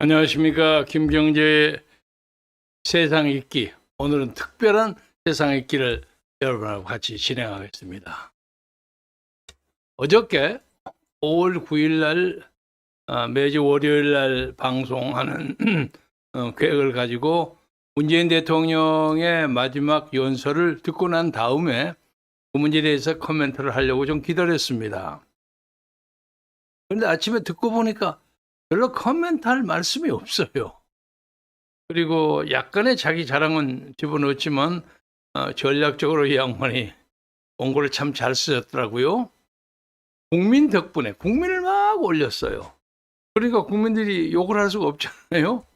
안녕하십니까. 김경재의 세상 읽기. 오늘은 특별한 세상 읽기를 여러분하고 같이 진행하겠습니다. 어저께 5월 9일 날 매주 월요일 날 방송하는 계획을 가지고 문재인 대통령의 마지막 연설을 듣고 난 다음에 그 문제에 대해서 코멘트를 하려고 좀 기다렸습니다. 그런데 아침에 듣고 보니까 별로 코멘트할 말씀이 없어요. 그리고 약간의 자기 자랑은 집어넣었지만 전략적으로 이 양반이 원고를 참 잘 쓰셨더라고요. 국민 덕분에 국민을 막 올렸어요. 그러니까 국민들이 욕을 할 수가 없잖아요.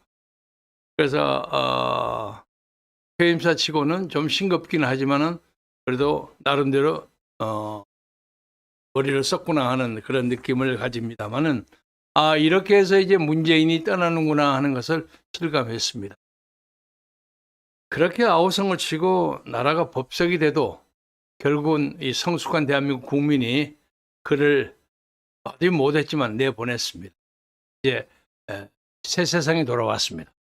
그래서 퇴임사 치고는 좀 싱겁기는 하지만은 그래도 나름대로 머리를 썼구나 하는 그런 느낌을 가집니다만은 이렇게 해서 이제 문재인이 떠나는구나 하는 것을 실감했습니다. 그렇게 아우성을 치고 나라가 법석이 돼도 결국은 이 성숙한 대한민국 국민이 그를 어디 못했지만 내보냈습니다. 이제 새 세상이 돌아왔습니다.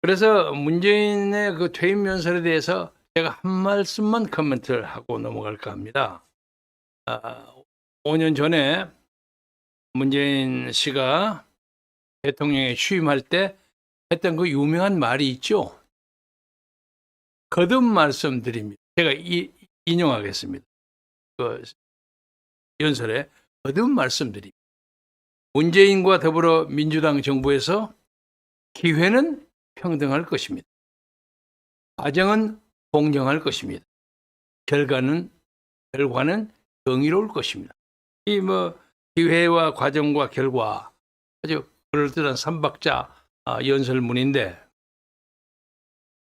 그래서 문재인의 그 퇴임 연설에 대해서 제가 한 말씀만 코멘트를 하고 넘어갈까 합니다. 5년 전에 문재인 씨가 대통령에 취임할 때 했던 그 유명한 말이 있죠. 거듭 말씀드립니다. 제가 인용하겠습니다. 그 연설에 거듭 말씀드립니다. 문재인과 더불어민주당 정부에서 기회는 평등할 것입니다. 과정은 공정할 것입니다. 결과는 정의로울 것입니다. 이 기회와 과정과 결과 아주 그럴듯한 3박자 연설문인데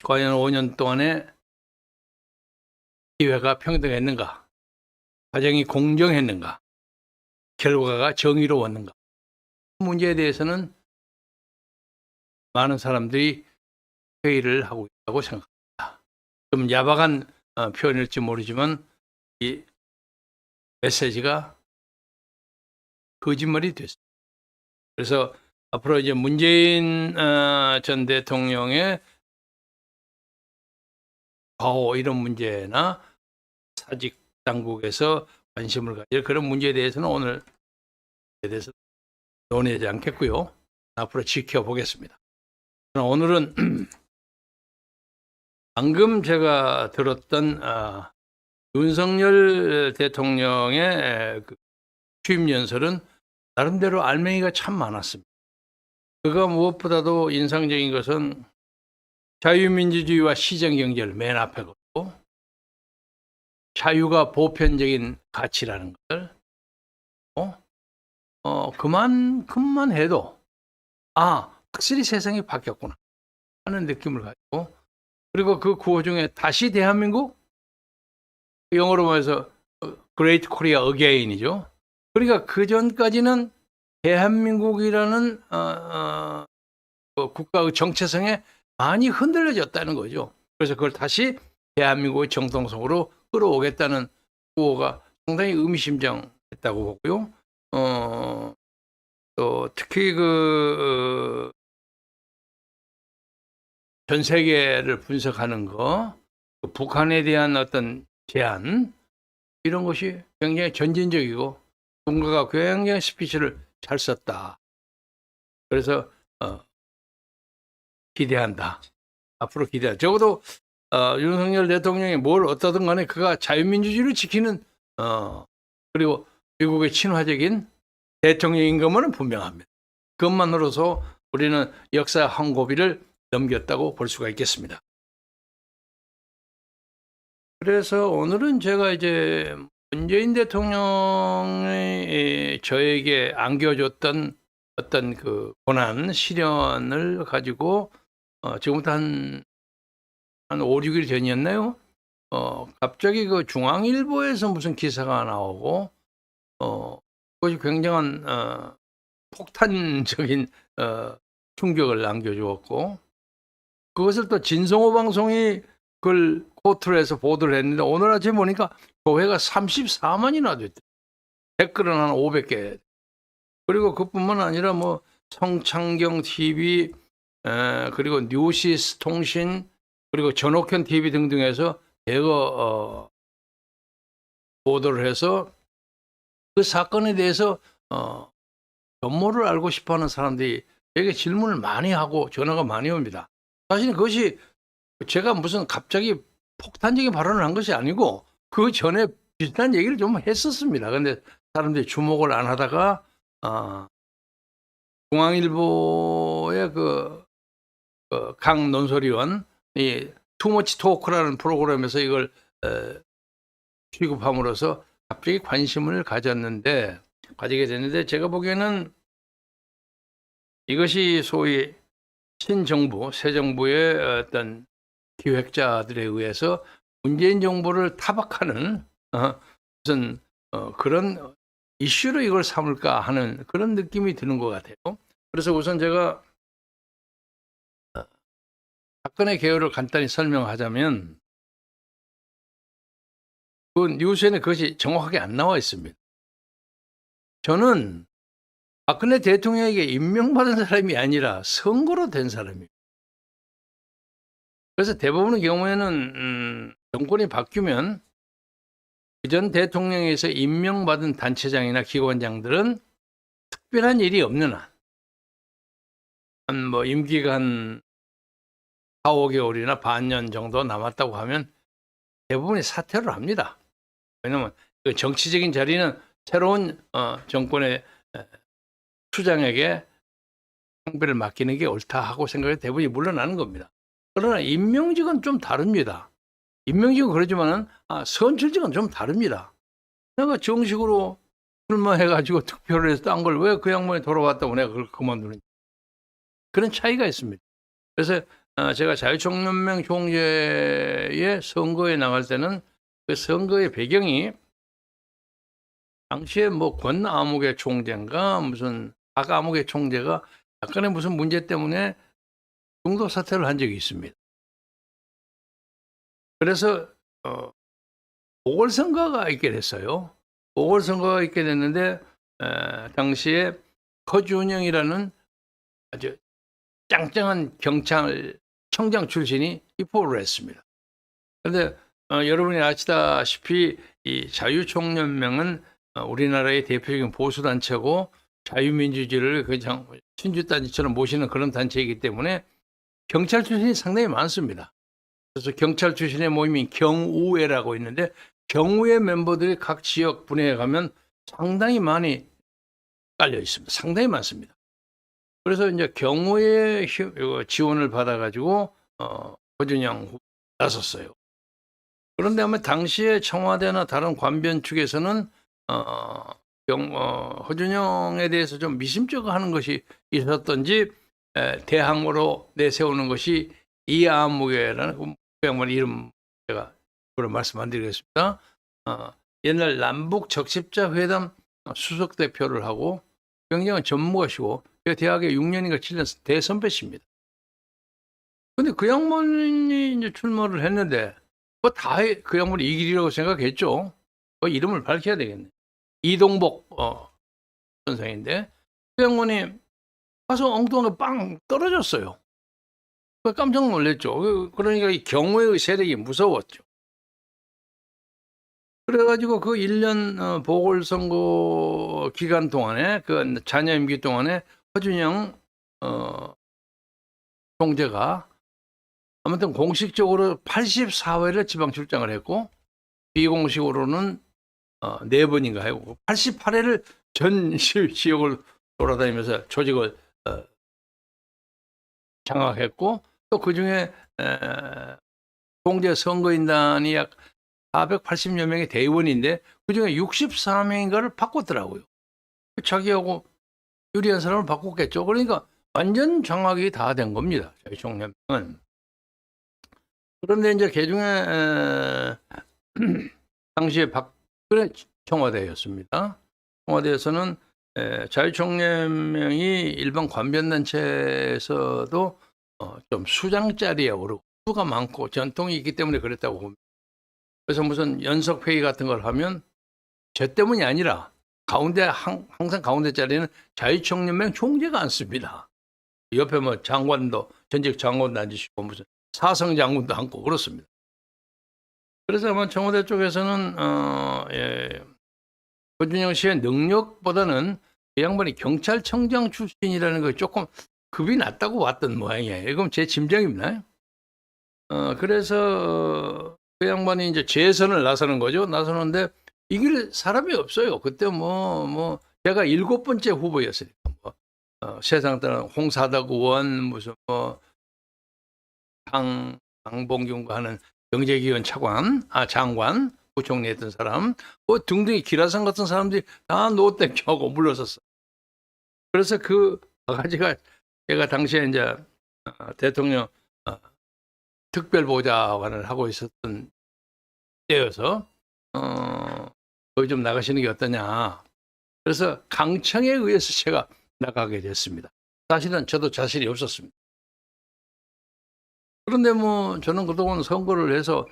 과연 5년 동안에 기회가 평등했는가? 과정이 공정했는가? 결과가 정의로웠는가? 문제에 대해서는 많은 사람들이 회의를 하고 있다고 생각합니다. 좀 야박한 표현일지 모르지만 이 메시지가 거짓말이 됐습니다. 그래서 앞으로 이제 문재인 전 대통령의 과오 이런 문제나 사직 당국에서 관심을 가질 그런 문제에 대해서는 오늘 대해서 논의하지 않겠고요. 앞으로 지켜보겠습니다. 오늘은 방금 제가 들었던 윤석열 대통령의 그 취임 연설은 나름대로 알맹이가 참 많았습니다. 그가 무엇보다도 인상적인 것은 자유민주주의와 시장경제를 맨 앞에 걷고 자유가 보편적인 가치라는 것을 그만큼만 해도 확실히 세상이 바뀌었구나 하는 느낌을 가지고 그리고 그 구호 중에 다시 대한민국 영어로 말해서 Great Korea Again이죠. 그러니까 그 전까지는 대한민국이라는 국가의 정체성에 많이 흔들려졌다는 거죠. 그래서 그걸 다시 대한민국의 정통성으로 끌어오겠다는 구호가 상당히 의미심장했다고 보고요. 또 특히 전 세계를 분석하는 거, 북한에 대한 어떤 제안 이런 것이 굉장히 전진적이고 누군가가 굉장히 스피치를 잘 썼다. 그래서 기대한다. 앞으로 기대한다. 적어도 윤석열 대통령이 뭘 어떠든 간에 그가 자유민주주의를 지키는 그리고 미국의 친화적인 대통령인 것만은 분명합니다. 그것만으로서 우리는 역사 한 고비를 넘겼다고 볼 수가 있겠습니다. 그래서 오늘은 제가 이제 문재인 대통령이 저에게 안겨줬던 어떤 그 고난, 시련을 가지고 지금부터 한 5, 6일 전이었나요? 갑자기 그 중앙일보에서 무슨 기사가 나오고 그것이 굉장한 폭탄적인 충격을 안겨주었고 그것을 또 진성호 방송이 그걸 코트로 해서 보도를 했는데 오늘 아침에 보니까 조회가 34만이나 됐대요. 댓글은 한 500개. 그리고 그뿐만 아니라 성창경 TV, 그리고 뉴시스 통신, 그리고 전옥현 TV 등등에서 대거 보도를 해서 그 사건에 대해서 전모를 알고 싶어하는 사람들이 되게 질문을 많이 하고 전화가 많이 옵니다. 사실 그것이 제가 무슨 갑자기 폭탄적인 발언을 한 것이 아니고 그 전에 비슷한 얘기를 좀 했었습니다. 근데 사람들이 주목을 안 하다가 중앙일보의 강 논설위원이 투머치 토크라는 프로그램에서 이걸 취급함으로써 갑자기 관심을 가지게 됐는데 제가 보기에는 이것이 소위 신정부, 새 정부의 어떤 기획자들에 의해서 문재인 정부를 타박하는 무슨 그런 이슈로 이걸 삼을까 하는 그런 느낌이 드는 것 같아요. 그래서 우선 제가 사건의 개요를 간단히 설명하자면 그 뉴스에는 그것이 정확하게 안 나와 있습니다. 저는 박근혜 대통령에게 임명받은 사람이 아니라 선거로 된 사람이에요. 그래서 대부분의 경우에는 정권이 바뀌면 그전 대통령에서 임명받은 단체장이나 기관장들은 특별한 일이 없는 한 뭐 임기가 한 4, 5개월이나 반년 정도 남았다고 하면 대부분이 사퇴를 합니다. 왜냐하면 그 정치적인 자리는 새로운 정권의 수장에게 상배를 맡기는 게 옳다 하고 생각해 대부분이 물러나는 겁니다. 그러나 임명직은 좀 다릅니다. 임명직은 그러지만은 선출직은 좀 다릅니다. 내가 정식으로 출마해가지고 투표를 해서 딴 걸 왜 그 양반이 돌아왔다고 내가 그걸 그만두는 그런 차이가 있습니다. 그래서 제가 자유총연맹 총재의 선거에 나갈 때는 그 선거의 배경이 당시에 뭐 권아무개 총재인가 무슨 박아무개 총재가 약간의 무슨 문제 때문에 중도 사퇴를 한 적이 있습니다. 그래서 보궐선거가 있게 됐어요. 보궐선거가 있게 됐는데 당시에 허준영이라는 아주 짱짱한 경찰청장 출신이 입후보를 했습니다. 그런데 여러분이 아시다시피 이 자유총연맹은 우리나라의 대표적인 보수단체고 자유민주주의를 그냥 신주단체처럼 모시는 그런 단체이기 때문에 경찰 출신이 상당히 많습니다. 그래서 경찰 출신의 모임인 경우회라고 있는데 경우회 멤버들이 각 지역 분야에 가면 상당히 많이 깔려 있습니다. 상당히 많습니다. 그래서 이제 경우회 지원을 받아가지고 허준영 후보 나섰어요. 그런데 아마 당시에 청와대나 다른 관변 측에서는 허준영에 대해서 좀 미심쩍어하는 것이 있었던지 대항으로 내세우는 것이 이아무개라는 그 양반 이름 제가 그런 말씀 안 드리겠습니다. 옛날 남북 적십자 회담 수석 대표를 하고 굉장히 전문가시고 대학에 6년인가 7년 대선배십니다. 근데 그 양반이 이제 출마를 했는데 그 양반이 이 길이라고 생각했죠. 그 이름을 밝혀야 되겠네. 이동복 선생인데 그 양반이 가서 엉뚱하게 빵 떨어졌어요. 깜짝 놀랐죠. 그러니까 이 경우의 세력이 무서웠죠. 그래가지고 그 1년 보궐선거 기간 동안에 그 자녀 임기 동안에 허준영 총재가 아무튼 공식적으로 84회를 지방 출장을 했고 비공식으로는 4번인가 하고 88회를 전 지역을 돌아다니면서 조직을 장악했고 또 그중에 총재 선거인단이 약 480여 명의 대의원인데 그중에 64명인가를 바꿨더라고요. 자기하고 유리한 사람을 바꿨겠죠. 그러니까 완전 장악이 다 된 겁니다. 저희 총연맹은. 그런데 이제 개중에 당시에 박근혜 청와대였습니다. 청와대에서는 자유총연맹이 일반 관변단체에서도 좀 수장자리에 오르고 수가 많고 전통이 있기 때문에 그랬다고 봅니다. 그래서 무슨 연석회의 같은 걸 하면 저 때문이 아니라 가운데 항상 가운데 자리는 자유총연맹 총재가 앉습니다. 옆에 뭐 장관도 전직 장관도 앉으시고 무슨 사성 장군도 앉고 그렇습니다. 그래서 아마 청와대 쪽에서는 허준영 씨의 능력보다는 이 양반이 경찰청장 출신이라는 거 조금 급이 낮다고 봤던 모양이에요. 이건 제 짐작입니다. 그래서 그 양반이 이제 재선을 나서는 거죠. 나서는데 이길 사람이 없어요. 그때 제가 7번째 후보였으니까 세상 따라 홍사덕 의원 무슨 강봉균과 하는 경제기원 장관 부총리 했던 사람 등등이 기라성 같은 사람들이 다 노땡큐하고 물러섰어. 그래서 그 바가지가 제가 당시에 이제 대통령 특별보좌관을 하고 있었던 때여서 거기 좀 나가시는 게 어떠냐. 그래서 강청에 의해서 제가 나가게 됐습니다. 사실은 저도 자신이 없었습니다. 그런데 저는 그동안 선거를 해서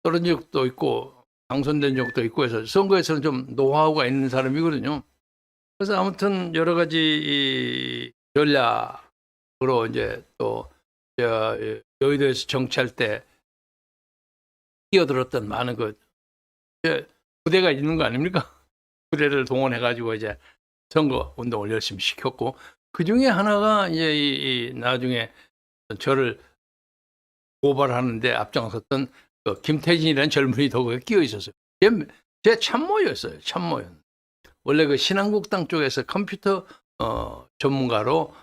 떨어진 적도 있고 당선된 적도 있고 해서 선거에서는 좀 노하우가 있는 사람이거든요. 그래서 아무튼 여러 가지 이 전략으로 이제 또 여의도에서 정치할 때 뛰어들었던 많은 부대가 있는 거 아닙니까? 부대를 동원해 가지고 이제 선거 운동을 열심히 시켰고 그 중에 하나가 이제 나중에 저를 고발하는데 앞장섰던 김태진이라는 젊은이 도구에 끼어 있었어요. 제 참모였어요. 참모였. 원래 그 신한국당 쪽에서 컴퓨터 전문가로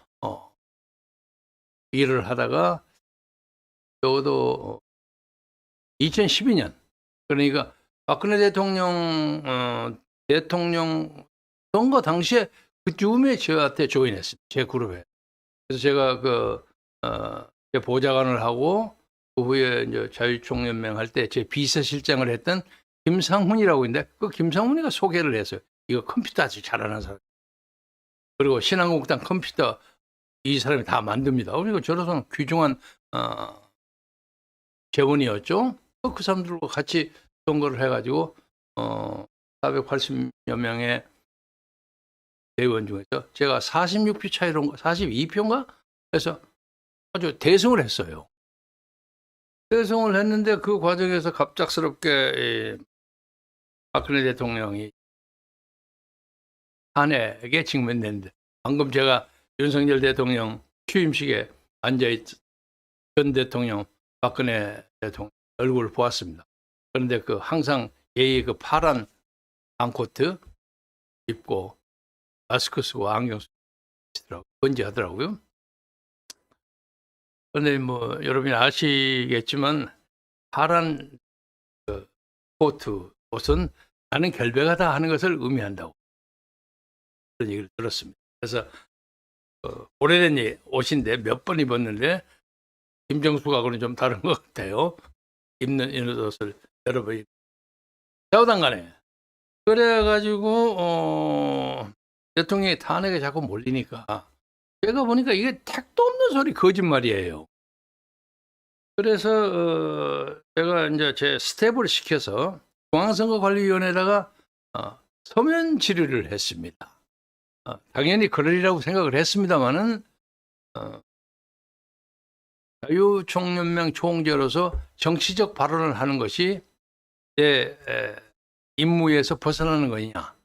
일을 하다가 저도 2012년 그러니까 박근혜 대통령 선거 당시에 그쯤에 저한테 조인했어요. 제 그룹에. 그래서 제가 제 보좌관을 하고 그 후에 이제 자유총연맹 할 때 제 비서실장을 했던 김상훈이라고 있는데 그 김상훈이가 소개를 했어요. 이거 컴퓨터 아주 잘하는 사람. 그리고 신한국당 컴퓨터 이 사람이 다 만듭니다. 그러니까 저로서는 귀중한 재원이었죠. 그 사람들과 같이 선거를 해가지고 480여 명의 대의원 중에서 제가 46표 차이로 42표인가 해서 아주 대승을 했어요. 대승을 했는데 그 과정에서 갑작스럽게 박근혜 대통령이 탄핵에 직면됐는데 방금 제가 윤석열 대통령 취임식에 앉아있던 전 대통령 박근혜 대통령 얼굴을 보았습니다. 그런데 항상 예의 파란 앙코트 입고 마스크 쓰고 안경 쓰더라고요. 번지하더라고요. 그런데 여러분이 아시겠지만 파란 코트 옷은 나는 결백하다 하는 것을 의미한다고 그런 얘기를 들었습니다. 그래서 오래된 옷인데 몇 번 입었는데 김정수하고는 좀 다른 것 같아요. 입는 옷을 여러 번 좌우당 간에 그래가지고 대통령이 탄핵에 자꾸 몰리니까 제가 보니까 이게 택도 없는 소리 거짓말이에요. 그래서 제가 이제 제 스텝을 시켜서 중앙선거관리위원회에다가 서면 질의를 했습니다. 당연히 그러리라고 생각을 했습니다만은 자유총연맹 총재로서 정치적 발언을 하는 것이 제 임무에서 벗어나는 거냐,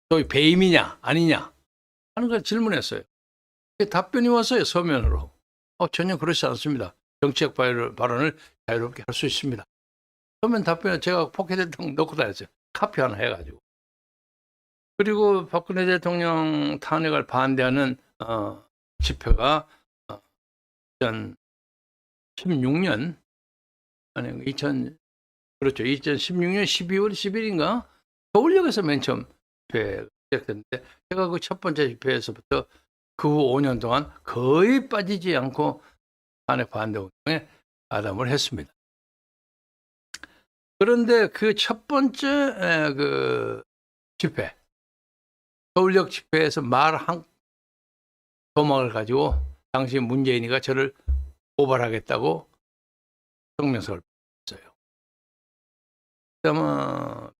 또 배임이냐 아니냐 하는 걸 질문했어요. 답변이 왔어요. 서면으로. 전혀 그렇지 않습니다. 정치적 발언을 자유롭게 할 수 있습니다. 서면 답변을 제가 포켓에다 넣고 다녔어요. 카피 하나 해가지고. 그리고 박근혜 대통령 탄핵을 반대하는 집회가 2016년 아니 2016년 12월 10일인가 서울역에서 맨 처음 집회가 시작됐는데 제가 그 첫 번째 집회에서부터 그 후 5년 동안 거의 빠지지 않고 탄핵 반대 운동에 가담을 했습니다. 그런데 그 첫 번째 집회 서울역 집회에서 말 한 토막을 가지고 당시 문재인이가 저를 고발하겠다고 성명서를 썼어요. 그러면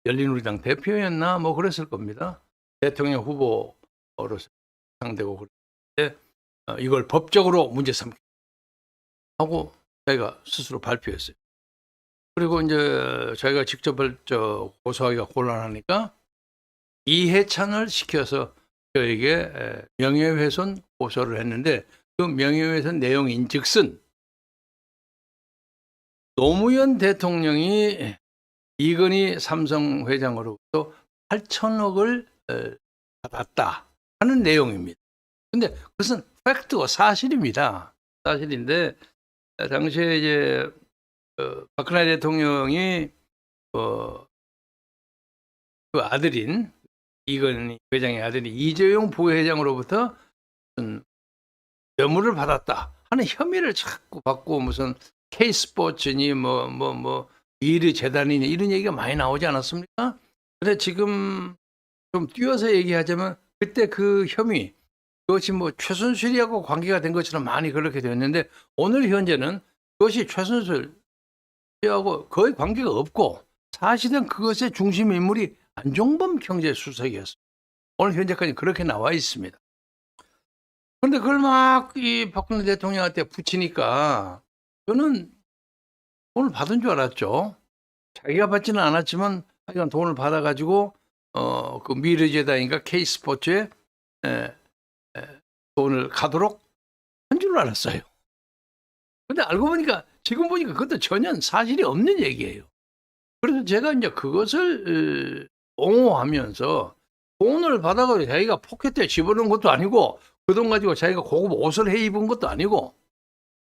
열린우리당 대표였나 뭐 그랬을 겁니다. 대통령 후보로서 상대고 그랬는데 이걸 법적으로 문제 삼기 하고 저희가 스스로 발표했어요. 그리고 이제 저희가 직접 고소하기가 곤란하니까 이해찬을 시켜서 저에게 명예훼손 고소를 했는데 그 명예훼손 내용인즉슨 노무현 대통령이 이건희 삼성 회장으로부터 8천억을 받았다 하는 내용입니다. 근데 그것은 팩트고 사실입니다. 사실인데 당시에 이제 박근혜 대통령이 그 아들인 이건희 회장의 아들인 이재용 부회장으로부터 뇌물을 받았다 하는 혐의를 자꾸 받고 무슨 K스포츠니 뭐 미르재단이니 이런 얘기가 많이 나오지 않았습니까? 근데 지금 좀 띄워서 얘기하자면 그때 그 혐의 그것이 뭐 최순실이하고 관계가 된 것처럼 많이 그렇게 되었는데 오늘 현재는 그것이 최순실하고 거의 관계가 없고 사실은 그것의 중심 인물이 안종범 경제수석이었습니다. 오늘 현재까지 그렇게 나와 있습니다. 그런데 그걸 막 이 박근혜 대통령한테 붙이니까 저는 돈을 받은 줄 알았죠. 자기가 받지는 않았지만 하여간 돈을 받아가지고 그 미르재단인가 K스포츠에 돈을 가도록 한 줄 알았어요. 근데 알고 보니까 지금 보니까 그것도 전혀 사실이 없는 얘기예요. 그래서 제가 이제 그것을 옹호하면서 돈을 받아가지고 자기가 포켓에 집어넣은 것도 아니고 그 돈 가지고 자기가 고급 옷을 해 입은 것도 아니고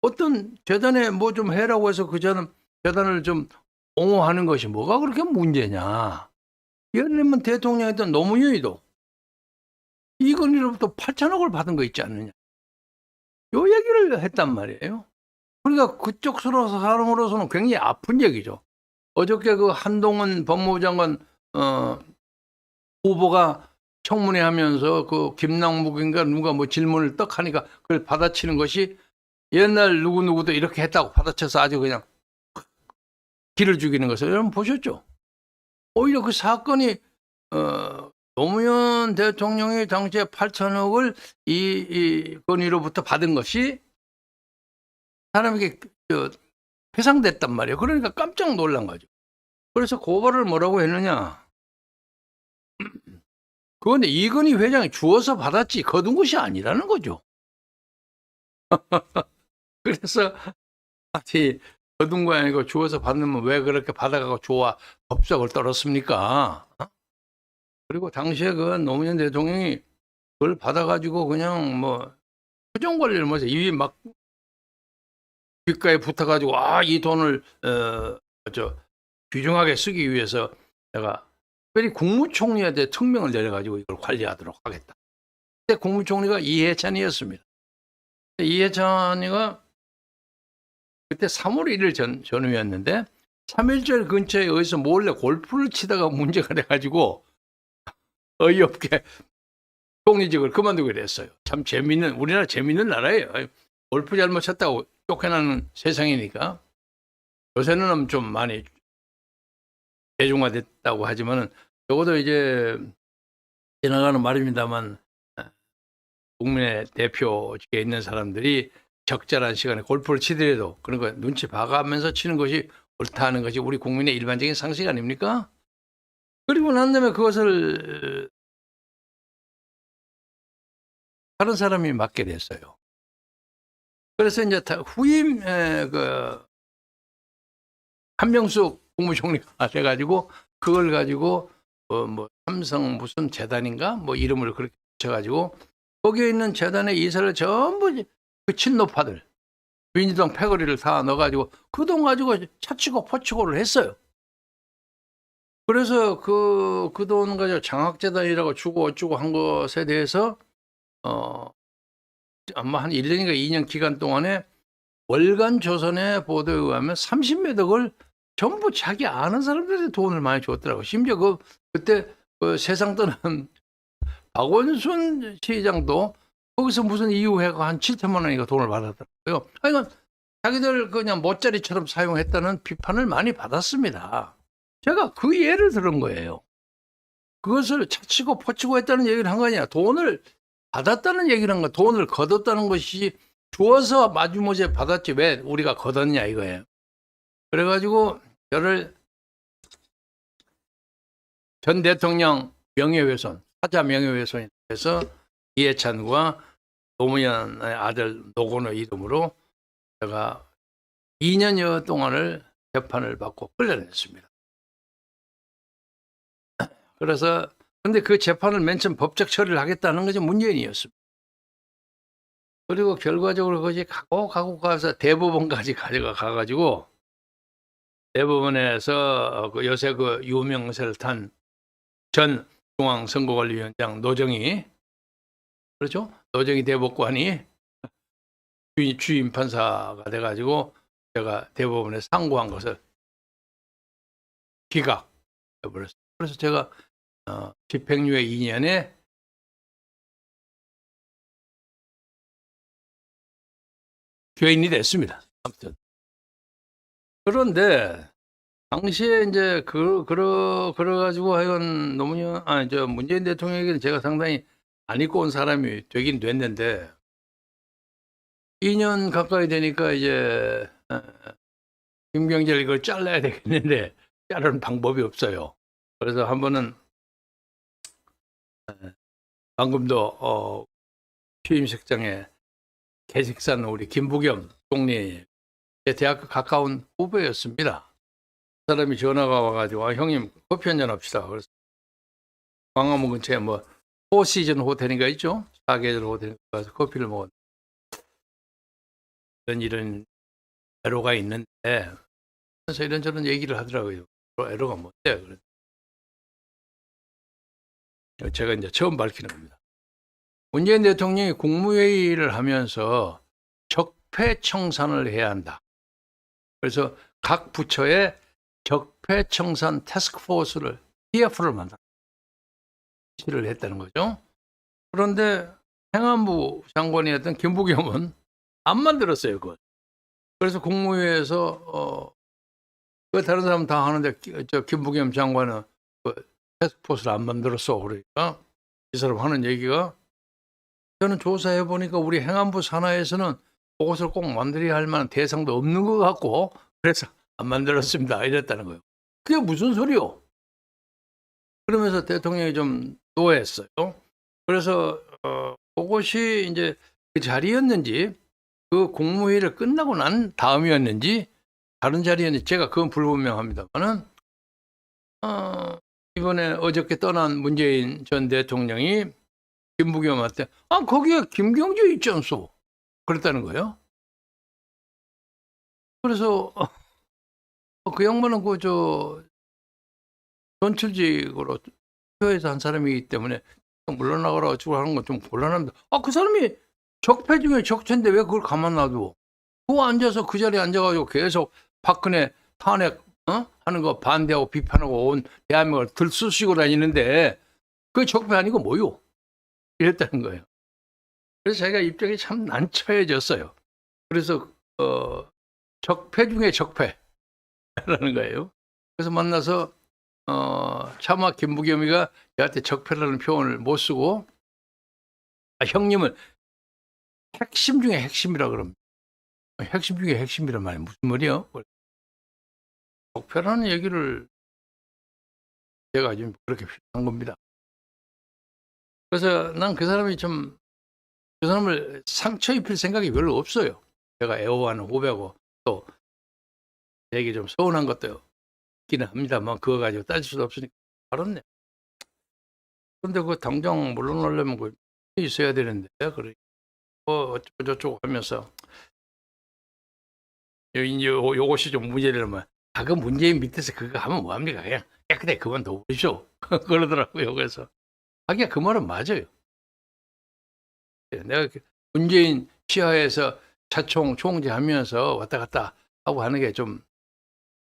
어떤 재단에 뭐 좀 해라고 해서 그 재단을 좀 옹호하는 것이 뭐가 그렇게 문제냐. 예를 들면 대통령이었던 노무현이도 이건희로부터 8천억을 받은 거 있지 않느냐. 요 얘기를 했단 말이에요. 그러니까 그쪽 사람으로서는 굉장히 아픈 얘기죠. 어저께 그 한동훈 법무부 장관 후보가 청문회 하면서 그 김남국인가 누가 뭐 질문을 떡 하니까 그걸 받아치는 것이 옛날 누구누구도 이렇게 했다고 받아쳐서 아주 그냥 기를 죽이는 것을 여러분 보셨죠? 오히려 그 사건이 노무현 대통령이 당시에 8천억을 이 건의로부터 받은 것이 사람에게 회상됐단 말이에요. 그러니까 깜짝 놀란 거죠. 그래서 고발을 뭐라고 했느냐. 그건데 이건희 회장이 주어서 받았지 거둔 것이 아니라는 거죠. 그래서 아니 거둔 거 아니고 주어서 받으면 왜 그렇게 받아가고 좋아 법석을 떨었습니까? 그리고 당시에 그 노무현 대통령이 그걸 받아가지고 그냥 뭐 표정 관리를 못해서 입이 막 귓가에 붙어가지고 이 돈을 귀중하게 쓰기 위해서 내가 특별히 국무총리한테 특명을 내려가지고 이걸 관리하도록 하겠다. 그때 국무총리가 이해찬이었습니다. 이해찬이가 그때 3월 1일 전후였는데 3.1절 근처에 어디서 몰래 골프를 치다가 문제가 돼가지고 어이없게 총리직을 그만두게 됐어요. 참 우리나라 재밌는 나라예요. 골프 잘못 쳤다고 쫓겨나는 세상이니까. 요새는 좀 많이 대중화됐다고 하지만은 적어도 이제 지나가는 말입니다만 국민의 대표직에 있는 사람들이 적절한 시간에 골프를 치더라도 그런 거 눈치 봐가면서 치는 것이 옳다는 것이 우리 국민의 일반적인 상식 아닙니까? 그리고 난 다음에 그것을 다른 사람이 맡게 됐어요. 그래서 이제 후임 한명숙 국무총리가 돼가지고 그걸 가지고 뭐 삼성 무슨 재단인가 뭐 이름을 그렇게 붙여가지고 거기에 있는 재단의 이사를 전부 그 친노파들 민주당 패거리를 다 넣어가지고 그 돈 가지고 차치고 포치고를 했어요. 그래서 그 돈 가지고 장학재단이라고 주고 어쩌고 한 것에 대해서 아마 한 1년인가 2년 기간 동안에 월간 조선의 보도에 의하면 30몇 억을 전부 자기 아는 사람들한테 돈을 많이 줬더라고. 심지어 그때 세상 떠난 박원순 시장도 거기서 무슨 이유해가 한 7천만 원인가 돈을 받았더라고요. 그러니까 자기들 그냥 멋자리처럼 사용했다는 비판을 많이 받았습니다. 제가 그 예를 들은 거예요. 그것을 차치고 포치고 했다는 얘기를 한 거 아니야. 돈을 받았다는 얘기를 한 거, 돈을 걷었다는 것이 주어서 마주모제 받았지 왜 우리가 걷었냐 이거예요. 그래가지고 저를 전 대통령 명예훼손, 사자 명예훼손에 대해서 이해찬과 노무현의 아들 노건호 이름으로 제가 2년여 동안을 재판을 받고 끌려냈습니다. 그래서 근데 그 재판을 맨 처음 법적 처리를 하겠다는 것이 문재인이었습니다. 그리고 결과적으로 그것이 가고 가서 대법원까지 가가지고 대법원에서 그 요새 그 유명세를 탄 전 중앙선거관리위원장 노정희, 그렇죠? 노정희 대법관이 주임 판사가 돼가지고 제가 대법원에 상고한 것을 기각해버렸어요. 그래서 제가 집행유예 2년에 죄인이 됐습니다. 아무튼 그런데 당시에 이제 그래가지고 하여간 노무현 문재인 대통령에게는 제가 상당히 안 입고 온 사람이 되긴 됐는데 2년 가까이 되니까 이제 김경재를 이걸 잘라야 되겠는데 자르는 방법이 없어요. 그래서 한 번은 방금도 취임식장에 개식산 우리 김부겸 총리 제 대학교 가까운 후배였습니다. 그 사람이 전화가 와가지고 형님 커피 한잔 합시다. 그래서 광화문 근처에 뭐 포시즌 호텔인가 있죠? 4계절 호텔 가서 커피를 먹었는데 이런 애로가 있는데 그래서 이런저런 얘기를 하더라고요. 애로가 뭔데? 제가 이제 처음 밝히는 겁니다. 문재인 대통령이 국무회의를 하면서 적폐청산을 해야 한다. 그래서 각 부처에 적폐청산 태스크포스를 TF를 지시를 했다는 거죠. 그런데 행안부 장관이었던 김부겸은 안 만들었어요, 그걸. 그래서 국무회의에서 그 다른 사람 다 하는데 저 김부겸 장관은 그 태스크포스를 안 만들었어. 그러니까 이 사람 하는 얘기가 저는 조사해 보니까 우리 행안부 산하에서는 그것을 꼭 만들어야 할 만한 대상도 없는 것 같고 그래서 안 만들었습니다. 이랬다는 거예요. 그게 무슨 소리요? 그러면서 대통령이 좀 노했어요. 그래서 그것이 이제 그 자리였는지 그 국무회의를 끝나고 난 다음이었는지 다른 자리였는지 제가 그건 불분명합니다만은 이번에 어저께 떠난 문재인 전 대통령이 김부겸한테 거기에 김경재 있지 않소? 그랬다는 거예요. 그래서 그 양반은 전출직으로 투표해서 한 사람이기 때문에 물러나가라 어쩌고 하는 건 좀 곤란합니다. 그 사람이 적폐 중에 적폐인데 왜 그걸 가만 놔두고 그거 앉아서 그 자리에 앉아가지고 계속 박근혜 탄핵 하는 거 반대하고 비판하고 온 대한민국을 들쑤시고 다니는데 그게 적폐 아니고 뭐요? 이랬다는 거예요. 그래서 자기가 입장이 참 난처해졌어요. 그래서 적폐 중에 적폐라는 거예요. 그래서 만나서 차마 김부겸이가 저한테 적폐라는 표현을 못 쓰고 형님은 핵심 중에 핵심이라 그럽니다. 핵심 중에 핵심이란 말이 무슨 말이요? 적폐라는 얘기를 제가 지금 그렇게 표현한 겁니다. 그래서 난 그 사람이 그 사람을 상처 입힐 생각이 별로 없어요. 제가 애호하는 후배고 또 되게 좀 서운한 것도 있기는 합니다만 그거 가지고 따질 수도 없으니까 알았네. 그런데 그 당장 물러나려면 그 있어야 되는데 그래 어쩌고 저쩌고 하면서 이제 요것이 좀 문제라면 그 문재인 밑에서 그거 하면 뭐합니까? 그냥 깨끗하게 그만둬 보십시오. 그러더라고요. 그래서 하기야 그 말은 맞아요. 내가 문재인 치하에서 차총 총재하면서 왔다 갔다 하고 하는 게 좀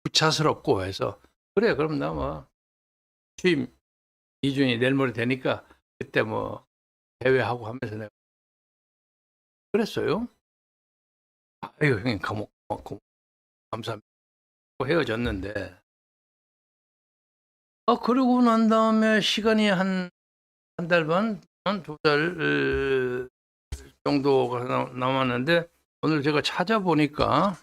부차스럽고 해서 그래 그럼 나 뭐 취임 2준이 내일 모레 되니까 그때 뭐 대회하고 하면서 내가 그랬어요. 아유 형님 감사합니다. 헤어졌는데 그러고 난 다음에 시간이 한 달 반, 한 2달 정도가 남았는데 오늘 제가 찾아보니까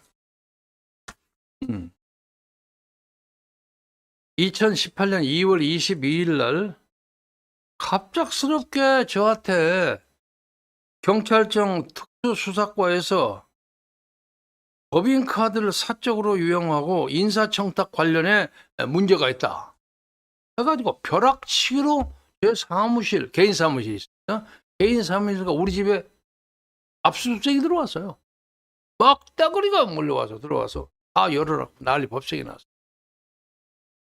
2018년 2월 22일 날 갑작스럽게 저한테 경찰청 특수수사과에서 법인카드를 사적으로 유용하고 인사청탁 관련해 문제가 있다 해가지고 벼락치기로 제 사무실, 개인 사무실이 있습니다. 개인 사무실가 우리 집에 압수수색이 들어왔어요. 막 따거리가 몰려와서 들어와서 다 열어놨고 난리 법석이 났어.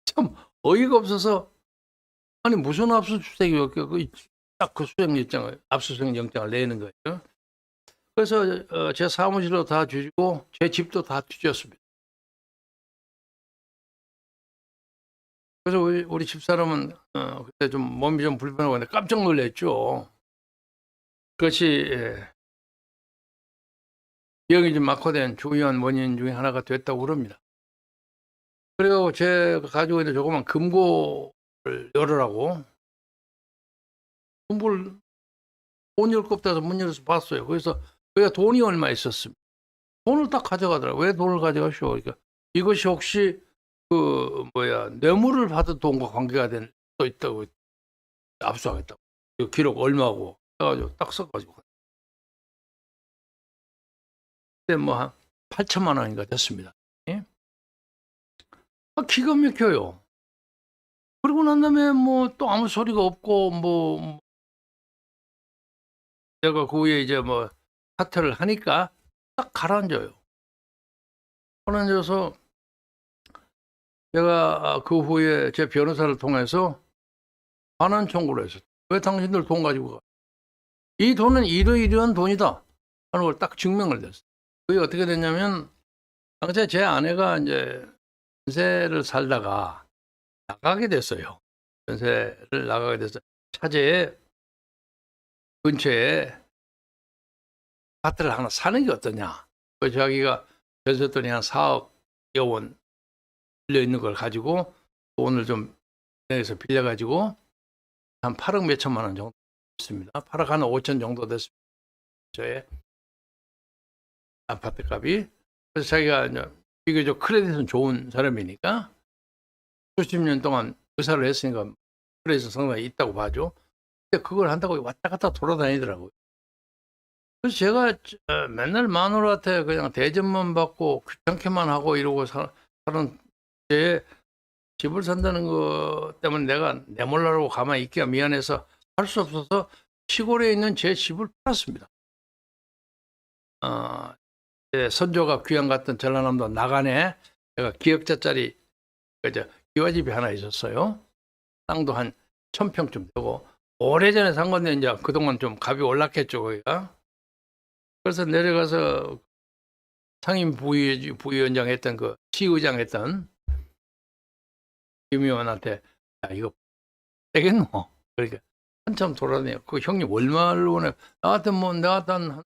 참 어이가 없어서 아니 무슨 압수수색이요? 딱 그 수색영장을 압수수색영장을 내는 거예요. 그래서 제 사무실로 다 뒤지고 제 집도 다 뒤졌습니다. 그래서 우리 집사람은 그때 좀 몸이 좀 불편하고 했는데 깜짝 놀랐죠. 그것이 기억이 좀 막혀된 주요한 원인 중에 하나가 됐다고 그럽니다. 그리고 제가 가지고 있는 조그만 금고를 열으라고 금고를 돈 열 거 없다서 문 열어서 봤어요. 그래서 그가 돈이 얼마 있었습니다. 돈을 딱 가져가더라고요. 왜 돈을 가져가시오? 그러니까 이것이 혹시 뇌물을 받은 돈과 관계가 된 또 있다고 압수하겠다고. 그 기록 얼마고 해가지고 딱 써가지고. 그때 뭐 한 8천만 원인가 됐습니다. 예? 기가 막혀요. 그러고 난 다음에 뭐 또 아무 소리가 없고 뭐 제가 그 후에 이제 뭐 사퇴를 하니까 딱 가라앉아요. 가라앉아서 제가 그 후에 제 변호사를 통해서 반환 청구를 했어요. 왜 당신들 돈 가지고 가? 이 돈은 이러이러한 돈이다 하는 걸 딱 증명을 했어요. 그게 어떻게 됐냐면 당시에 제 아내가 이제 전세를 살다가 나가게 됐어요. 전세를 나가게 돼서 차제에 근처에 아파트를 하나 사는 게 어떠냐. 그 자기가 전세돈이 한 4억여 원 빌려 있는 걸 가지고 돈을 좀 내서 빌려가지고 한 8억 몇 천만 원 정도 있습니다. 8억 한 5천 정도 됐습니다. 저의 아파트 값이. 그래서 자기가 이제 비교적 크레딧은 좋은 사람이니까 수십 년 동안 의사를 했으니까 크레딧은 상당히 있다고 봐죠. 근데 그걸 한다고 왔다 갔다 돌아다니더라고요. 그래서 제가 맨날 마누라한테 그냥 대접만 받고 귀찮게만 하고 이러고 사는 제 집을 산다는 거 때문에 내가 내몰라고 가만히 있기가 미안해서 할 수 없어서 시골에 있는 제 집을 팔았습니다. 선조가 귀양 갔던 전라남도 나간에 제가 기역자짜리 기와집이 하나 있었어요. 땅도 한 1000평쯤 되고 오래전에 산 건데 이제 그동안 좀 값이 올랐겠죠 거기가. 그래서 내려가서 상임 부위원장 했던 그 시의장 했던 김 의원한테 야 이거 되겠노? 그러니까 한참 돌아다녀. 그 형님 얼마를 원해? 나한테 한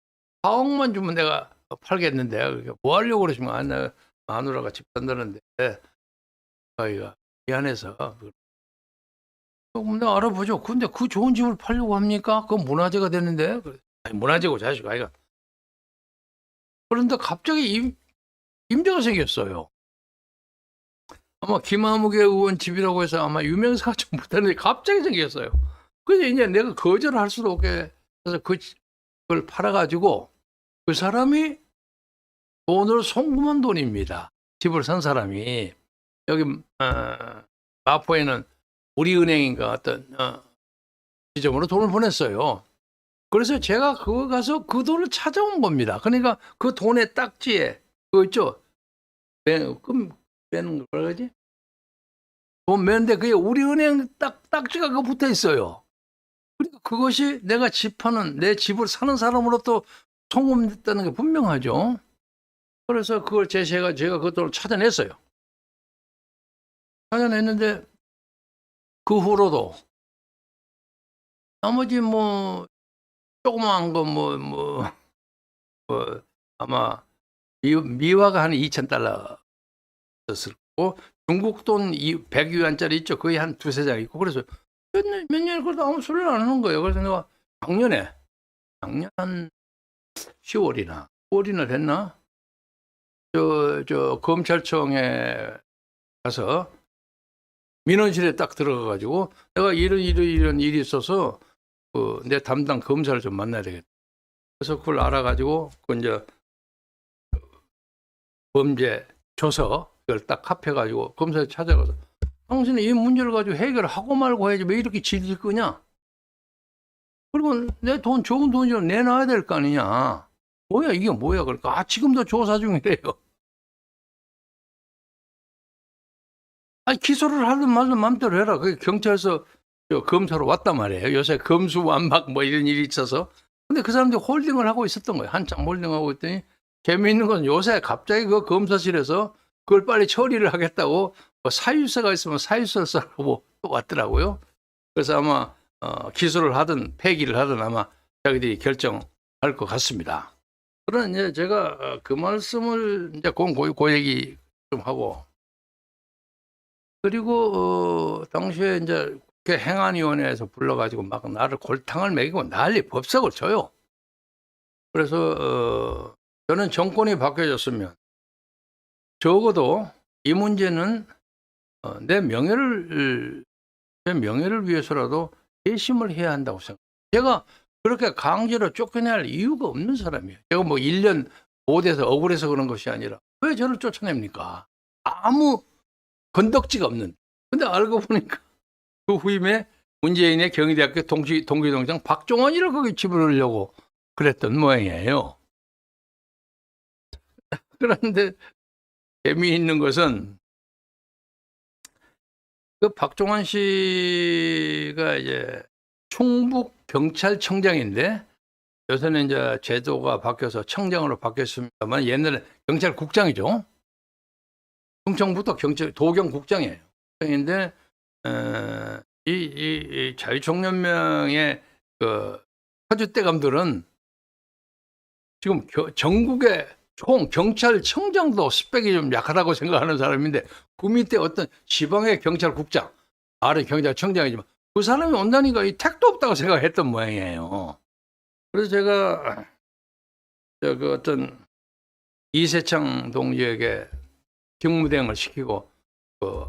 4억만 주면 내가 팔겠는데 그러니까 뭐 하려고 그러시면 안 마누라가 집 산다는데 저희가 미안해서 내가 알아보죠. 근데 그 좋은 집을 팔려고 합니까? 그건 문화재가 되는데 아니 문화재고 자식 아이가. 그런데 갑자기 임대가 생겼어요. 아마 김아무개 의원 집이라고 해서 아마 유명세가 좀 못하는데 갑자기 생겼어요. 그래서 이제 내가 거절을 할 수도 없게 해서 그걸 팔아가지고 그 사람이 돈을 송금한 돈입니다. 집을 산 사람이. 여기 마포에는 우리은행인가 어떤 지점으로 돈을 보냈어요. 그래서 제가 그거 가서 그 돈을 찾아온 겁니다. 그러니까 그 돈의 딱지에 그거 있죠. 빼는 뭐라 그러지? 돈 매는데 그게 우리은행 딱지가 그거 붙어 있어요. 그러니까 그것이 내가 내 집을 사는 사람으로부터 송금됐다는 게 분명하죠. 그래서 그걸 제가 그 돈을 찾아냈어요. 찾아냈는데 그 후로도 나머지 뭐 조그마한 거 아마 미화가 한 $2,000 썼을 거고 중국 돈 100위안짜리 있죠. 거의 한 두세 장 있고. 그래서 몇 년 그래도 아무 소리를 안 하는 거예요. 그래서 내가 작년 한 10월이나 9월이나 됐나? 저 검찰청에 가서 민원실에 딱 들어가가지고 내가 이런 일이 있어서 내 담당 검사를 좀 만나야 되겠다. 그래서 그걸 알아가지고 그 이제 범죄 조서 그걸 딱 합해가지고 검사에 찾아가서 당신은 이 문제를 가지고 해결을 하고 말고 해야지 왜 이렇게 질질 끄냐? 그리고 내 돈 좋은 돈 좀 내놔야 될 거 아니냐? 뭐야 이게 뭐야? 그러니까 지금도 조사 중이래요. 아니 기소를 하든 말든 마음대로 해라. 그게 경찰서 검사로 왔단 말이에요. 요새 검수완박 뭐 이런 일이 있어서. 근데 그 사람들이 홀딩을 하고 있었던 거예요. 한참 홀딩하고 있더니 재미있는 건 요새 갑자기 그 검사실에서 그걸 빨리 처리를 하겠다고 뭐 사유서가 있으면 사유서를 써라고 또 왔더라고요. 그래서 아마 기소를 하든 폐기를 하든 아마 자기들이 결정할 것 같습니다. 그러나 이제 제가 그 말씀을 이제 그 얘기 좀 하고 그리고 당시에 이제 국회 행안위원회에서 불러가지고 막 나를 골탕을 먹이고 난리 법석을 줘요. 그래서 저는 정권이 바뀌어졌으면 적어도 이 문제는 내 명예를 위해서라도 회심을 해야 한다고 생각해요. 제가 그렇게 강제로 쫓겨낼 이유가 없는 사람이에요. 제가 뭐 1년 보호돼서 억울해서 그런 것이 아니라 왜 저를 쫓아냅니까? 아무 건덕지가 없는. 근데 알고 보니까 그 후임에 문재인의 경희대학교 동기동장 박종원이를 거기 집어넣으려고 그랬던 모양이에요. 그런데 재미있는 것은 그 박종원 씨가 이제 충북경찰청장인데 요새는 이제 제도가 바뀌어서 청장으로 바뀌었습니다만 옛날에 경찰국장이죠. 충청부터 도경국장이에요. 인데 이 자유총연맹의 그 터줏대감들은 지금 전국의 총 경찰청장도 스펙이 좀 약하다고 생각하는 사람인데 그 밑에 어떤 지방의 경찰국장, 아래 경찰청장이지만 그 사람이 온다니까 이 택도 없다고 생각했던 모양이에요. 그래서 제가 그 어떤 이세창 동지에게 직무대행을 시키고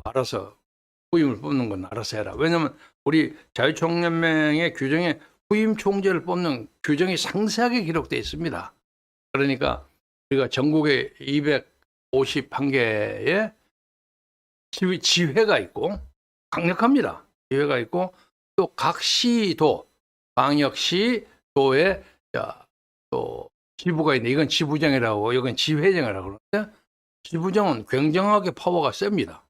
알아서 후임을 뽑는 건 알아서 해라. 왜냐하면 우리 자유총연맹의 규정에 후임 총재를 뽑는 규정이 상세하게 기록되어 있습니다. 그러니까 우리가 전국에 251개의 지회가 있고 강력합니다. 지회가 있고 또 각 시도, 광역시, 도에 또 지부가 있는데 이건 지부장이라고 이건 지회장이라고 그러는데 지부장은 굉장하게 파워가 셉니다.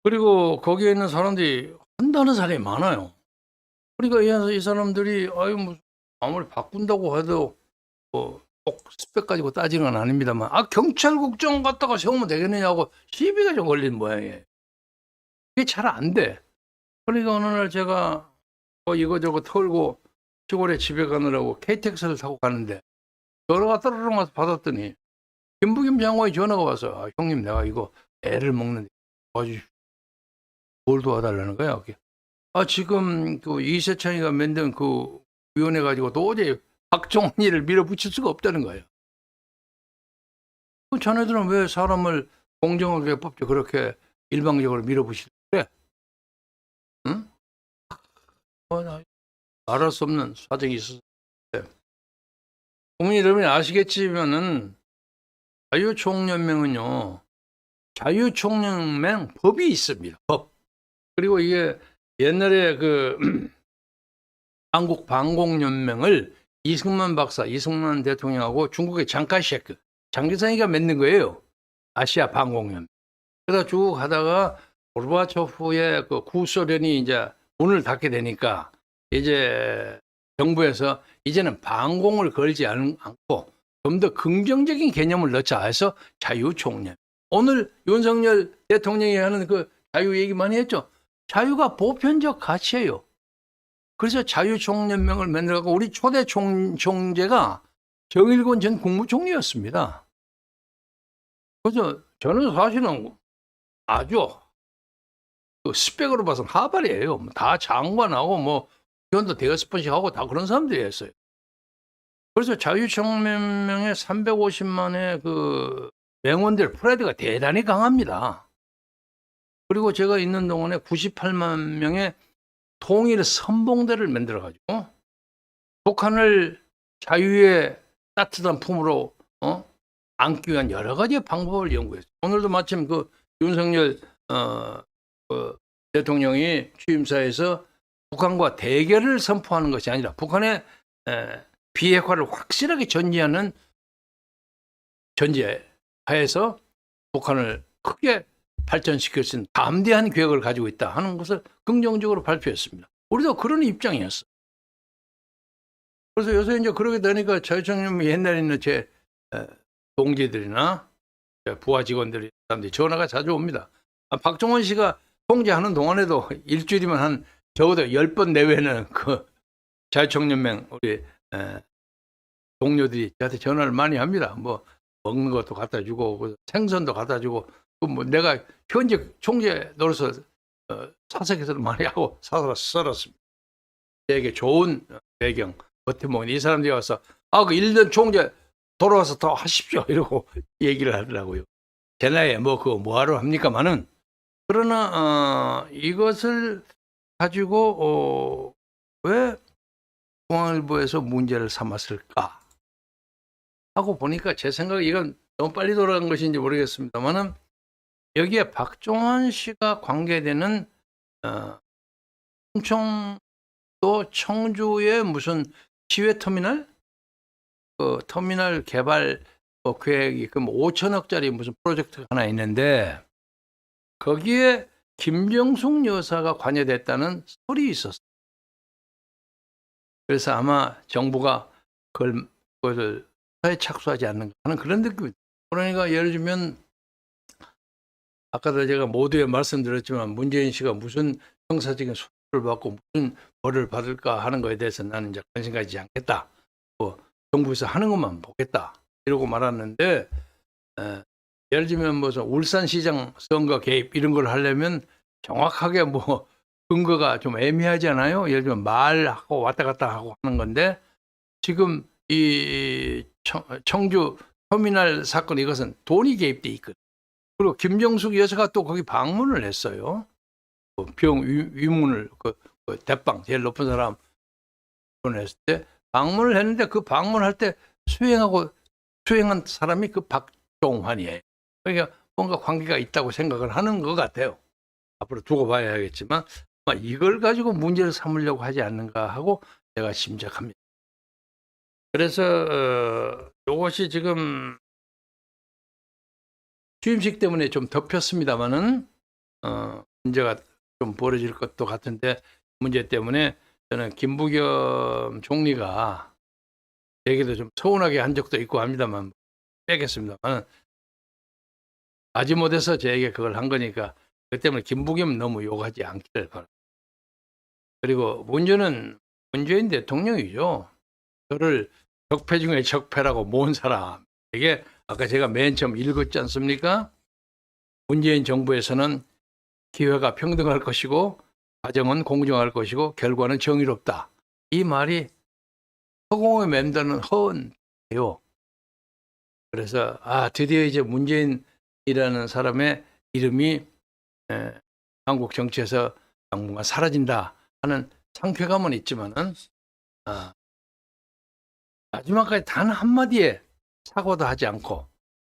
그리고 거기에 있는 사람들이 한다는 사람이 많아요. 그러니까 이 사람들이 뭐 아무리 바꾼다고 해도 꼭 스펙 가지고 따지는 건 아닙니다만 경찰국장 갖다가 세우면 되겠느냐고 시비가 좀 걸린 모양이에요. 이게 잘 안 돼. 그러니까 어느 날 제가 이거저거 털고 시골에 집에 가느라고 KTX를 타고 가는데 전화가 따르릉 와서 받았더니 김부겸 장관이 전화가 와서 형님 내가 이거 애를 먹는데 뭘 도와달라는 거야? 지금 그 이세창이가 만든 그 위원회 가지고 도저히 박종원이를 밀어붙일 수가 없다는 거예요. 자네들은 왜 사람을 공정하게 뽑지 그렇게 일방적으로 밀어붙이려 그래? 응? 말할 수 없는 사정이 있었어요. 국민 여러분이 아시겠지만은 자유총연맹은요, 자유총연맹 법이 있습니다. 법. 그리고 이게 옛날에 그 한국방공연맹을 이승만 대통령하고 중국의 장카셰크, 장기상이가 맺는 거예요. 아시아 방공연맹. 그러다 쭉 하다가 고르바초프의 그 구소련이 이제 문을 닫게 되니까 이제 정부에서 이제는 방공을 걸지 않고 좀 더 긍정적인 개념을 넣자 해서 자유총연. 오늘 윤석열 대통령이 하는 그 자유 얘기 많이 했죠. 자유가 보편적 가치예요. 그래서 자유총연맹을 만들고 우리 초대 총재가 정일권 전 국무총리였습니다. 그래서 저는 사실은 아주 그 스펙으로 봐서 하발이에요. 다 장관하고 뭐 위원도 대여섯 번씩 하고 다 그런 사람들이 했어요. 그래서 자유청명회 350만의 그 명원들 프라이드가 대단히 강합니다. 그리고 제가 있는 동안에 98만 명의 통일 선봉대를 만들어가지고 북한을 자유의 따뜻한 품으로 안기 위한 여러 가지 방법을 연구했어요. 오늘도 마침 그 윤석열 그 대통령이 취임사에서 북한과 대결을 선포하는 것이 아니라 북한의 비핵화를 확실하게 전제하에서 북한을 크게 발전시킬 수 있는 담대한 계획을 가지고 있다 하는 것을 긍정적으로 발표했습니다. 우리도 그런 입장이었어. 그래서 요새 이제 그러게 되니까 자유청년이 옛날에 있는 제 동지들이나 부하 직원들이 사람들이 전화가 자주 옵니다. 박정원 씨가 통제하는 동안에도 일주일이면 한 적어도 10번 내외는 그 자유청년맹 우리 동료들이 저한테 전화를 많이 합니다. 뭐 먹는 것도 갖다 주고 생선도 갖다 주고 뭐 내가 현재 총재 노릇을 사석에서도 많이 하고 썰었습니다. 되게 좋은 배경. 어떻게 보면 이 사람들이 와서 그 1년 총재 돌아와서 더 하십시오 이러고 얘기를 하더라고요. 제 나이에 뭐 그거 뭐하러 합니까마는 그러나 이것을 가지고 왜 중앙일보에서 문제를 삼았을까 하고 보니까 제 생각에 이건 너무 빨리 돌아간 것인지 모르겠습니다만은 여기에 박종원 씨가 관계되는 충청도 청주의 무슨 시외터미널 그 터미널 개발 계획이 그 5천억짜리 무슨 프로젝트가 하나 있는데 거기에 김정숙 여사가 관여됐다는 소리 있었어요. 그래서 아마 정부가 그걸 수사에 착수하지 않는가 하는 그런 느낌입니다. 그러니까 예를 들면 아까도 제가 모두에 말씀드렸지만 문재인 씨가 무슨 형사적인 수사를 받고 무슨 벌을 받을까 하는 것에 대해서 나는 이제 관심 가지지 않겠다. 뭐 정부에서 하는 것만 보겠다. 이러고 말았는데 예를 들면 무슨 울산시장 선거 개입 이런 걸 하려면 정확하게 뭐 근거가 좀 애매하잖아요. 예를 들면 말하고 왔다 갔다 하고 하는 건데 지금 이 청주 터미널 사건 이것은 돈이 개입돼 있거든요. 그리고 김정숙 여사가 또 거기 방문을 했어요. 병 위문을 그 대빵 제일 높은 사람 보냈을 때 방문을 했는데 그 방문할 때 수행한 사람이 그 박종환이에요. 그러니까 뭔가 관계가 있다고 생각을 하는 것 같아요. 앞으로 두고 봐야겠지만 이걸 가지고 문제를 삼으려고 하지 않는가 하고 제가 짐작합니다. 그래서 이것이 지금 취임식 때문에 좀 덮였습니다만은 문제가 좀 벌어질 것도 같은데 문제 때문에 저는 김부겸 총리가 얘기도 좀 서운하게 한 적도 있고 합니다만 빼겠습니다만 마지못해서 저에게 그걸 한 거니까 그 때문에 김부겸 너무 욕하지 않기를 바랍니다. 그리고 문제는 문재인 대통령이죠. 저를 적폐 중에 적폐라고 모은 사람. 이게 아까 제가 맨 처음 읽었지 않습니까? 문재인 정부에서는 기회가 평등할 것이고 과정은 공정할 것이고 결과는 정의롭다. 이 말이 허공에 맴도는 허언이에요. 그래서 드디어 이제 문재인이라는 사람의 이름이 한국 정치에서 당분간 사라진다 하는 상쾌감은 있지만은 마지막까지 단 한마디에 사과도 하지 않고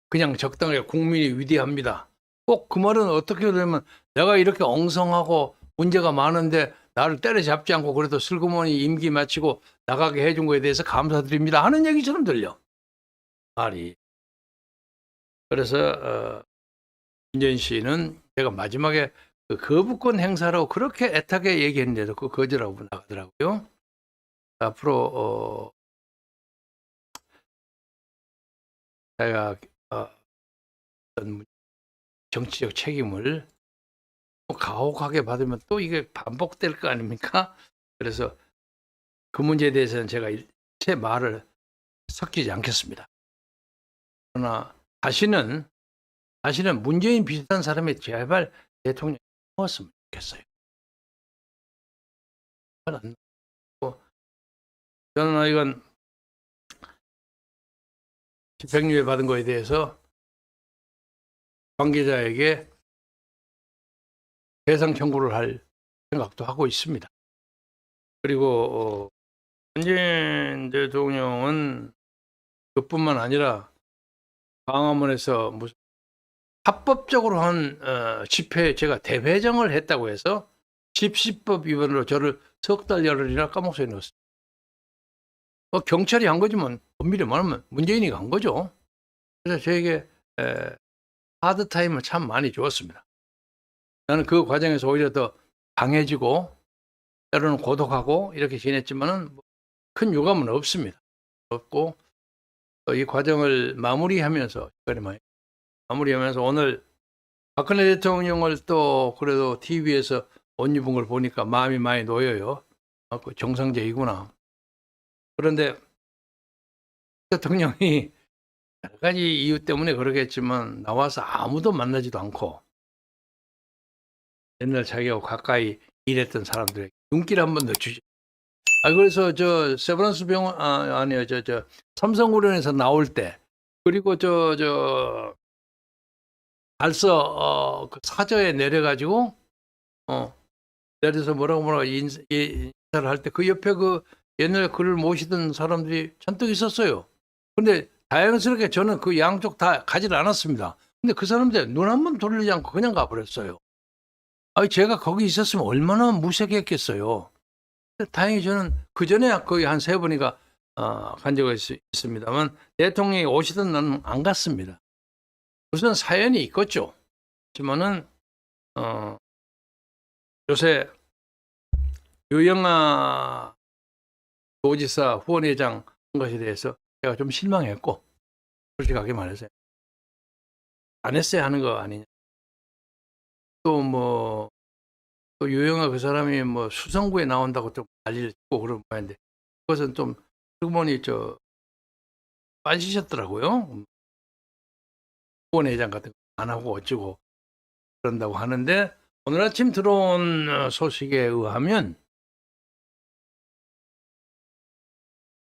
그냥 적당하게 국민이 위대합니다. 꼭 그 말은 어떻게 되면 내가 이렇게 엉성하고 문제가 많은데 나를 때려잡지 않고 그래도 슬그머니 임기 마치고 나가게 해준 거에 대해서 감사드립니다 하는 얘기처럼 들려 말이. 그래서 문재인 씨는 제가 마지막에 그 거부권 행사라고 그렇게 애타게 얘기했는데도 그 거절하고 나가더라고요. 앞으로 제가 어떤 정치적 책임을 또 가혹하게 받으면 또 이게 반복될 거 아닙니까? 그래서 그 문제에 대해서는 제가 제 말을 섞이지 않겠습니다. 그러나 다시는 사실은 문재인 비슷한 사람이 제발 대통령 나왔으면 좋겠어요. 저는 이건 집행유예 받은 거에 대해서 관계자에게 배상 청구를 할 생각도 하고 있습니다. 그리고 문재인 대통령은 그뿐만 아니라 광화문에서 무슨 합법적으로 한 집회에 제가 대회장을 했다고 해서 집시법 위반으로 저를 석 달 열흘이나 감옥소에 넣었어요. 경찰이 한 거지만 엄밀히 말하면 문재인이 한 거죠. 그래서 저에게 하드타임을 참 많이 주었습니다. 나는 그 과정에서 오히려 더 강해지고 때로는 고독하고 이렇게 지냈지만은 큰 유감은 없습니다. 없고 이 과정을 마무리하면서 오늘 박근혜 대통령을 또 그래도 TV에서 옷 입은 걸 보니까 마음이 많이 놓여요. 정상적이구나. 그런데 대통령이 여러 가지 이유 때문에 그러겠지만 나와서 아무도 만나지도 않고 옛날 자기하고 가까이 일했던 사람들에게 눈길 한 번 더 주지. 그래서 저 세브란스 병원 아니요 저 삼성의료원에서 나올 때 그리고 달서 그 사저에 내려가지고 내려서 뭐라고 인사를 할 때 그 옆에 그 옛날에 그를 모시던 사람들이 잔뜩 있었어요. 근데 다행스럽게 저는 그 양쪽 다 가지를 않았습니다. 근데 그 사람들 눈 한 번 돌리지 않고 그냥 가버렸어요. 제가 거기 있었으면 얼마나 무색했겠어요. 다행히 저는 그 전에 거의 한 3번인가 간 적이 있습니다만 대통령이 오시던 나는 안 갔습니다. 무슨 사연이 있겠죠. 하지만은 요새 유영아 도지사 후원회장 한 것에 대해서 제가 좀 실망했고 솔직하게 말해서 안 했어야 하는 거 아니냐. 또 유영아 그 사람이 수성구에 나온다고 좀 난리를 치고 그런 모양인데 그것은 좀 그분이 빠지셨더라고요. 후원회장 같은 거 안 하고 어쩌고 그런다고 하는데 오늘 아침 들어온 소식에 의하면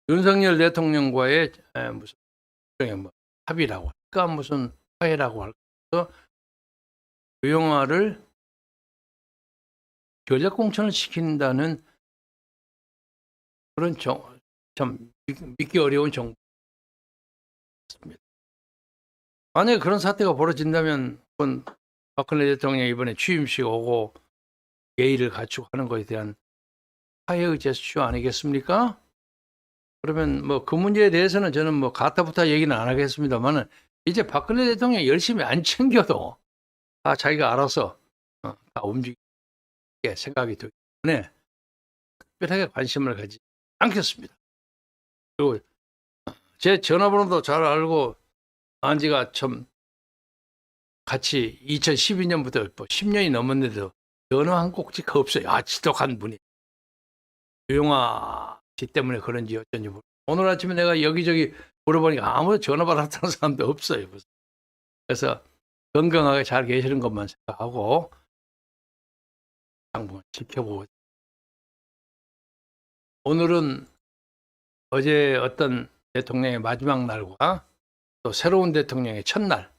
윤석열 대통령과의 무슨 합의라고 할까 무슨 화해라고 할까 유영아를 전략공천을 시킨다는 그런 참 믿기 어려운 정보입니다. 만약에 그런 사태가 벌어진다면 박근혜 대통령이 이번에 취임식 오고 예의를 갖추고 하는 것에 대한 화해의 제스처 아니겠습니까? 그러면 그 문제에 대해서는 저는 가타부타 얘기는 안 하겠습니다만은 이제 박근혜 대통령이 열심히 안 챙겨도 다 자기가 알아서 다 움직이게 생각이 들기 때문에 특별하게 관심을 가지지 않겠습니다. 그리고 제 전화번호도 잘 알고 안지가 참 같이 2012년부터 10년이 넘었는데도 전화 한 꼭지가 없어요. 지독한 분이. 유영아 씨 때문에 그런지 어쩐지 모르겠어요. 오늘 아침에 내가 여기저기 물어보니까 아무도 전화 받았다는 사람도 없어요. 그래서 건강하게 잘 계시는 것만 생각하고 당분간 지켜보고 오늘은 어제 어떤 대통령의 마지막 날과 또 새로운 대통령의 첫날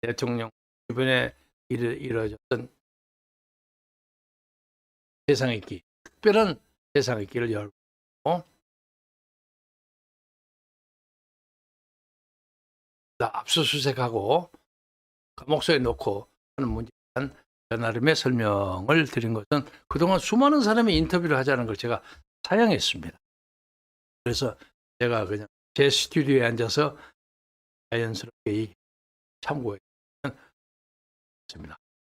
대통령 이번에 이루어졌던 세상의 길, 특별한 세상의 길을 열고 압수수색하고 감옥소에 넣고 하는 문제에 대한 나름의 설명을 드린 것은 그동안 수많은 사람이 인터뷰를 하자는 걸 제가 사양했습니다. 그래서 제가 그냥 제 스튜디오에 앉아서 자연스럽게 참고했습니다.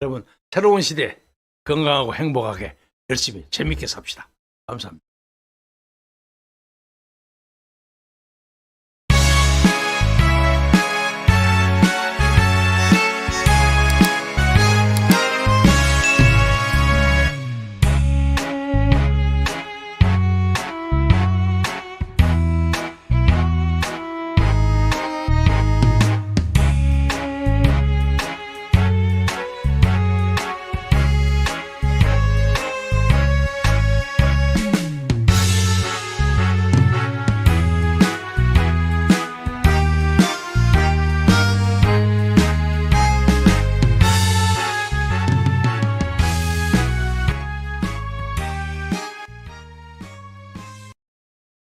여러분 새로운 시대 건강하고 행복하게 열심히 재밌게 삽시다. 감사합니다.